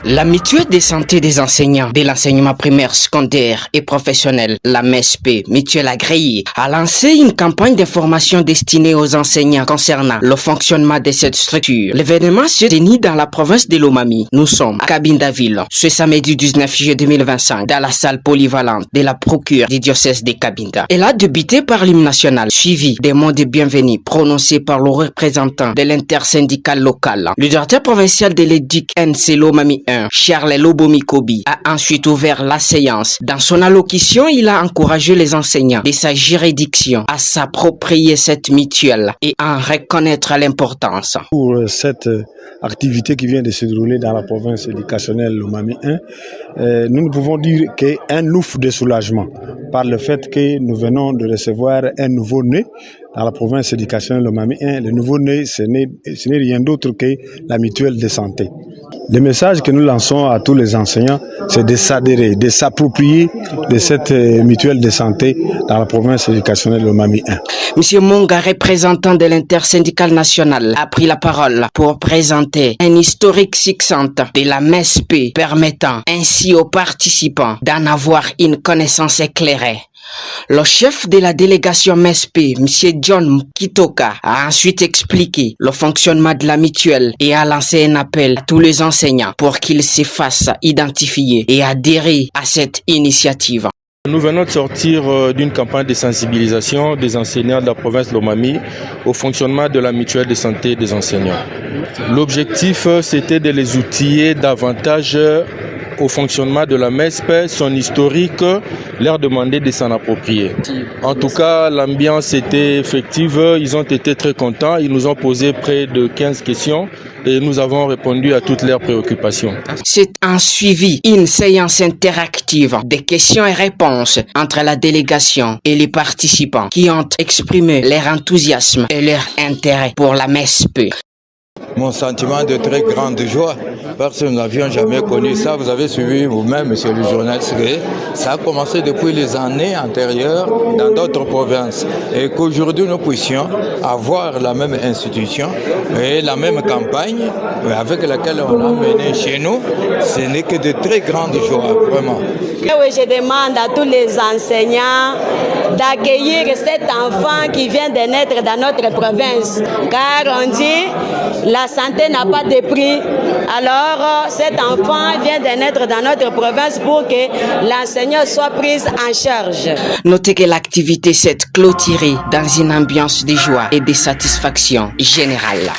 La mutuelle de santé des enseignants de l'enseignement primaire, secondaire et professionnel, la MESP, mutuelle agréée, a lancé une campagne d'information destinée aux enseignants concernant le fonctionnement de cette structure. L'événement se déroule dans la province de Lomami. Nous sommes à Cabinda-Ville, ce samedi 19 juillet 2025, dans la salle polyvalente de la procureure du diocèse de Cabinda. Elle a débuté par l'hymne national, suivi des mots de bienvenue prononcés par le représentant de l'intersyndical local. Le directeur provincial de l'EDUC NC Lomami 1, Charles Lobomikobi, a ensuite ouvert la séance. Dans son allocution, il a encouragé les enseignants de sa juridiction à s'approprier cette mutuelle et à en reconnaître l'importance. Pour cette activité qui vient de se dérouler dans la province éducationnelle Lomami 1, nous ne pouvons dire qu'un ouf de soulagement par le fait que nous venons de recevoir un nouveau-né dans la province éducationnelle Lomami 1. Le nouveau-né, ce n'est rien d'autre que la mutuelle de santé. Le message que nous lançons à tous les enseignants, c'est de s'adhérer, de s'approprier de cette mutuelle de santé dans la province éducationnelle Lomami 1. Monsieur Monga, représentant de l'intersyndicale nationale, a pris la parole pour présenter un historique succinct de la MESP, permettant ainsi aux participants d'en avoir une connaissance éclairée. Le chef de la délégation MESP, M. John Kitoka, a ensuite expliqué le fonctionnement de la mutuelle et a lancé un appel à tous les enseignants pour qu'ils se fassent identifier et adhérer à cette initiative. Nous venons de sortir d'une campagne de sensibilisation des enseignants de la province de Lomami au fonctionnement de la mutuelle de santé des enseignants. L'objectif, c'était de les outiller davantage au fonctionnement de la MESP, son historique, leur demander de s'en approprier. En tout cas, l'ambiance était effective, ils ont été très contents, ils nous ont posé près de 15 questions et nous avons répondu à toutes leurs préoccupations. C'est un suivi, une séance interactive des questions et réponses entre la délégation et les participants qui ont exprimé leur enthousiasme et leur intérêt pour la MESP. Mon sentiment de très grande joie, parce que nous n'avions jamais connu ça. Vous avez suivi vous-même, monsieur le journaliste, ça a commencé depuis les années antérieures dans d'autres provinces. Et qu'aujourd'hui nous puissions avoir la même institution et la même campagne avec laquelle on a mené chez nous, ce n'est que de très grandes joies, vraiment. Oui, je demande à tous les enseignants d'accueillir cet enfant qui vient de naître dans notre province. Car on dit, la santé n'a pas de prix. Alors, cet enfant vient de naître dans notre province pour que l'enseignant soit pris en charge. Notez que l'activité s'est clôturée dans une ambiance de joie et de satisfaction générale.